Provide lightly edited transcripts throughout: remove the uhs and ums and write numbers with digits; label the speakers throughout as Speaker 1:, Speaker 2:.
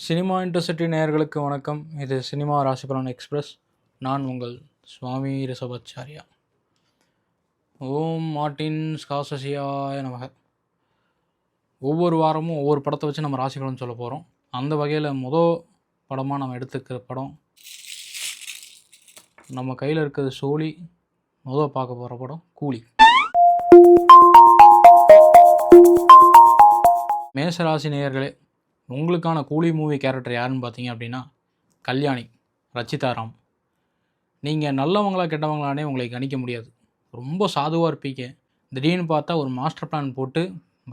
Speaker 1: Cinema intercity நேயர்களுக்கு வணக்கம். இது சினிமா ராசிபலன் எக்ஸ்பிரஸ். நான் உங்கள் சுவாமி ரிஷபாச்சாரியா. ஓம் மார்ட்டின் ஸ்காசசியாய நமக. ஒவ்வொரு வாரமும் ஒவ்வொரு படத்தை வச்சு நம்ம ராசிபலன் சொல்ல போகிறோம். அந்த வகையில் படமாக நம்ம எடுத்துக்கிற படம், நம்ம கையில் இருக்கிறது சோழி. பார்க்க போகிற படம் கூலி. மேஷராசி நேயர்களே, உங்களுக்கான கூலி மூவி கேரக்டர் யாருன்னு பார்த்தீங்க அப்படின்னா கல்யாணி, ரச்சிதாராம். நீங்கள் நல்லவங்களா கெட்டவங்களானே உங்களை கணிக்க முடியாது. ரொம்ப சாதுவாக இருப்பீங்க. திடீர்னு பார்த்தா ஒரு மாஸ்டர் பிளான் போட்டு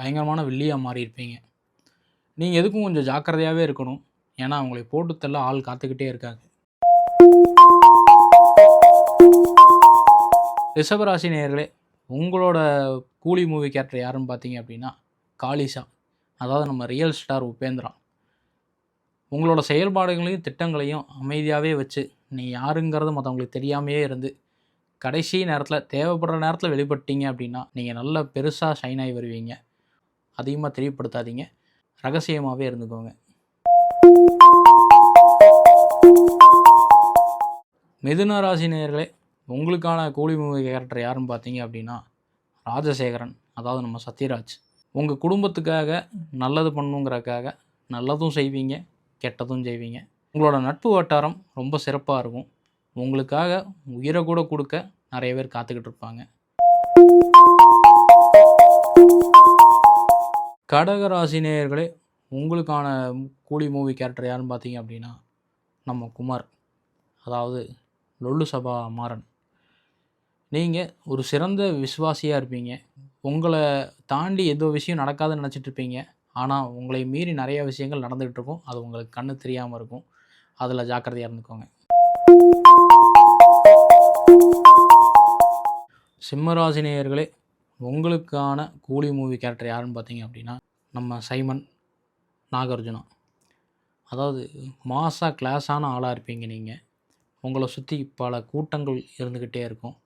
Speaker 1: பயங்கரமான வில்லியாக மாறி இருப்பீங்க. நீங்கள் எதுக்கும் கொஞ்சம் ஜாக்கிரதையாகவே இருக்கணும். ஏன்னா அவங்களை போட்டு தள்ள ஆள் காத்துக்கிட்டே இருக்காங்க. ரிஷபராசி நேயர்களே, உங்களோட கூலி மூவி கேரக்டர் யாருன்னு பார்த்தீங்க அப்படின்னா காளிசா, அதாவது நம்ம ரியல் ஸ்டார் உபேந்திரா. உங்களோட செயல்பாடுகளையும் திட்டங்களையும் அமைதியாகவே வச்சு நீ யாருங்கிறது மற்றவங்களுக்கு தெரியாமையே இருந்து கடைசி நேரத்தில் தேவைப்படுற நேரத்தில் வெளிப்பட்டீங்க அப்படின்னா நீங்கள் நல்லா பெருசாக ஷைன் ஆகி வருவீங்க. அதிகமாக தெரியப்படுத்தாதீங்க, ரகசியமாகவே இருந்துக்கோங்க. மிதுன ராசி நேயர்களே, உங்களுக்கான கூலி மூவி கேரக்டர் யாருன்னு பார்த்தீங்க அப்படின்னா ராஜசேகரன், அதாவது நம்ம சத்யராஜ். உங்கள் குடும்பத்துக்காக நல்லது பண்ணணுங்கிறதுக்காக நல்லதும் செய்வீங்க, கெட்டதும் செய்வீங்க. உங்களோட நட்பு வட்டாரம் ரொம்ப சிறப்பாக இருக்கும். உங்களுக்காக உயிரை கூட கொடுக்க நிறைய பேர் காத்துக்கிட்டு இருப்பாங்க. கடகராசி நேயர்களே, உங்களுக்கான கூலி மூவி கேரக்டர் யாருன்னு பார்த்தீங்க அப்படின்னா நம்ம குமார், அதாவது லொல்லு சபா மாறன். நீங்கள் ஒரு சிறந்த விசுவாசியாக இருப்பீங்க. உங்களை தாண்டி எந்த விஷயம் நடக்காதுன்னு நினச்சிட்டு இருப்பீங்க. ஆனால் உங்களை மீறி நிறைய விஷயங்கள் நடந்துகிட்டு இருக்கும். அது உங்களுக்கு கண்ணு தெரியாமல் இருக்கும். அதில் ஜாக்கிரதையாக இருந்துக்கோங்க. சிம்மராசி நேயர்களே, உங்களுக்கான கூலி மூவி கேரக்டர் யாருன்னு பார்த்தீங்க அப்படின்னா நம்ம சைமன், நாகார்ஜுனா. அதாவது மாசாக கிளாஸான ஆளாக இருப்பீங்க. நீங்கள் உங்களை சுற்றி பல கூட்டங்கள் இருந்துக்கிட்டே இருக்கும்.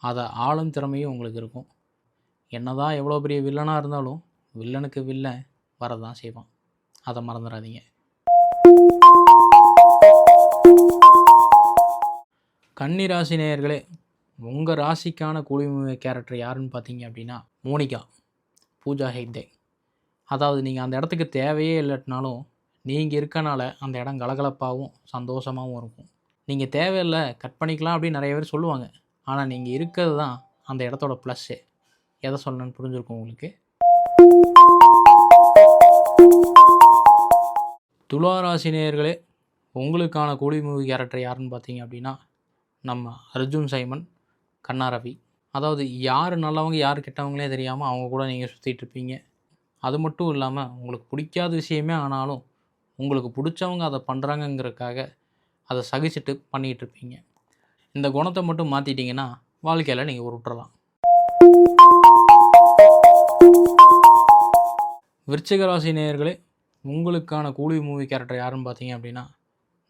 Speaker 1: அதை ஆளும் திறமையும் உங்களுக்கு இருக்கும். என்னதான் எவ்வளோ பெரிய வில்லனாக இருந்தாலும் வில்லனுக்கு வில்லன் வரதான் செய்வான். அதை மறந்துடாதீங்க. கன்னி ராசி நேயர்களே, உங்கள் ராசிக்கான கூலி மூவி கேரக்டர் யாருன்னு பார்த்தீங்க அப்படின்னா மோனிகா, பூஜா ஹெக்டே. அதாவது நீங்கள் அந்த இடத்துக்கு தேவையே இல்லைனாலும் நீங்கள் இருக்கனால அந்த இடம் கலகலப்பாகவும் சந்தோஷமாகவும் இருக்கும். நீங்கள் தேவையில்லை, கட் பண்ணிக்கலாம் அப்படின்னு நிறைய பேர் சொல்லுவாங்க. ஆனால் நீங்கள் இருக்கிறது தான் அந்த இடத்தோட ப்ளஸ்ஸு. எதை சொல்லணும்னு புரிஞ்சிருக்கும் உங்களுக்கு. துளாராசி நேயர்களே, உங்களுக்கான கூலி மூவி கேரக்டர் யாருன்னு பார்த்தீங்க அப்படின்னா நம்ம அர்ஜுன் சைமன், கண்ணா ரவி. அதாவது யார் நல்லவங்க யார் கெட்டவங்களே தெரியாமல் அவங்க கூட நீங்கள் சுற்றிட்டு இருப்பீங்க. அது மட்டும் இல்லாமல் உங்களுக்கு பிடிக்காத விஷயமே ஆனாலும் உங்களுக்கு பிடிச்சவங்க அதை பண்ணுறாங்கங்கிறதுக்காக அதை சகிச்சுட்டு பண்ணிகிட்டு இருப்பீங்க. இந்த குணத்தை மட்டும் மாற்றிட்டிங்கன்னா வாழ்க்கையில் நீங்கள் உருட்டலாம். விருச்சிக ராசி நேயர்களே, உங்களுக்கான கூலி மூவி கேரக்டர் யாருன்னு பார்த்தீங்க அப்படின்னா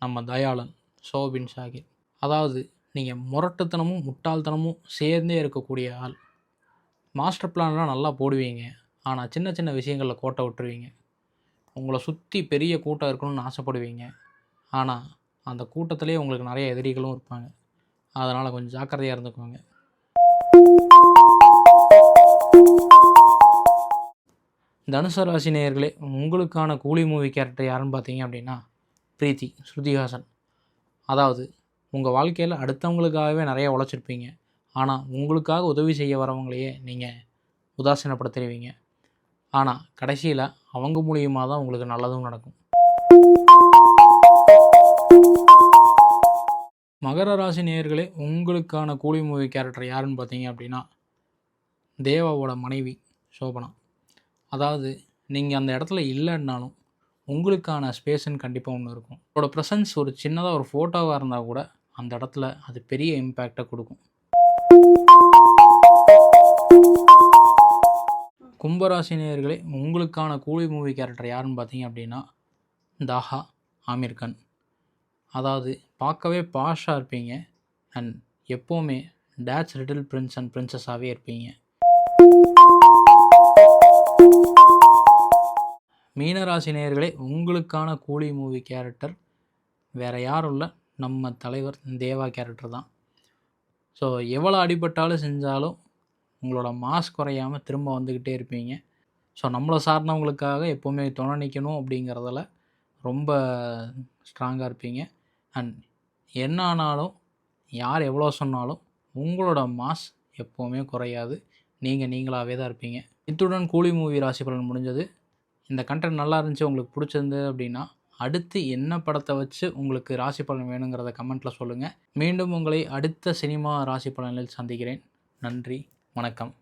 Speaker 1: நம்ம தயாளன், சோபின் ஷாகிர். அதாவது நீங்கள் முரட்டுத்தனமும் முட்டாள்தனமும் சேர்ந்தே இருக்கக்கூடிய ஆள். மாஸ்டர் பிளான்லாம் நல்லா போடுவீங்க, ஆனால் சின்ன சின்ன விஷயங்களில் கோட்டை விட்டுருவீங்க. உங்களை சுற்றி பெரிய கூட்டம் இருக்கணும்னு ஆசைப்படுவீங்க, ஆனால் அந்த கூட்டத்திலே உங்களுக்கு நிறைய எதிரிகளும் இருப்பாங்க. அதனால் கொஞ்சம் ஜாக்கிரதையாக இருந்துக்கோங்க. தனுசு ராசி நேயர்களே, உங்களுக்கான கூலி மூவி கேரக்டர் யாருன்னு பார்த்தீங்க அப்படின்னா பிரீத்தி, ஸ்ருதிஹாசன். அதாவது உங்கள் வாழ்க்கையில் அடுத்தவங்களுக்காகவே நிறைய உழைச்சிருப்பீங்க. ஆனால் உங்களுக்காக உதவி செய்ய வரவங்களையே நீங்கள் உதாசீனப்படுத்திடுவீங்க. ஆனால் கடைசியில் அவங்க மூலியமாக தான் உங்களுக்கு நல்லதும் நடக்கும். மகர ராசி நேயர்களே, உங்களுக்கான கூலி மூவி கேரக்டர் யாருன்னு பார்த்தீங்க அப்படின்னா தேவாவோட மனைவி சோபனா. அதாவது நீங்கள் அந்த இடத்துல இல்லைன்னாலும் உங்களுக்கான ஸ்பேஸுன்னு கண்டிப்பாக ஒன்று இருக்கும். உங்களோட ப்ரெசன்ஸ் ஒரு சின்னதாக ஒரு ஃபோட்டோவாக இருந்தால் கூட அந்த இடத்துல அது பெரிய இம்பேக்டை கொடுக்கும். கும்பராசி நேயர்களே, உங்களுக்கான கூலி மூவி கேரக்டர் யாருன்னு பார்த்தீங்க அப்படின்னா தாஹா, ஆமீர் கான். அதாவது பார்க்கவே பாஷாக இருப்பீங்க அண்ட் எப்போவுமே டேட்ஸ் லிட்டில் பிரின்ஸ் அண்ட் பிரின்சஸாகவே இருப்பீங்க. மீனராசி நேயர்களே, உங்களுக்கான கூலி மூவி கேரக்டர் வேறு யாரும் இல்லை, நம்ம தலைவர் தேவா கேரக்டர் தான். ஸோ எவ்வளோ அடிபட்டாலும் செஞ்சாலும் உங்களோட மாஸ் குறையாமல் திரும்ப வந்துக்கிட்டே இருப்பீங்க. ஸோ நம்மளை சார்ந்தவங்களுக்காக எப்போவுமே துணை நிற்கணும் அப்படிங்கிறதுல ரொம்ப ஸ்ட்ராங்காக இருப்பீங்க. அண்ட் என்ன ஆனாலும் யார் எவ்வளோ சொன்னாலும் உங்களோட மாஸ் எப்போவுமே குறையாது. நீங்களாகவே தான் இருப்பீங்க. இத்துடன் கூலி மூவி ராசி பலன் முடிஞ்சது. இந்த கண்டென்ட் நல்லா இருந்துச்சு, உங்களுக்கு பிடிச்சிருந்தது அப்படின்னா அடுத்து என்ன படத்தை வச்சு உங்களுக்கு ராசி பலன் வேணுங்கிறத கமெண்ட்டில் சொல்லுங்கள். மீண்டும் உங்களை அடுத்த சினிமா ராசி பலனில் சந்திக்கிறேன். நன்றி, வணக்கம்.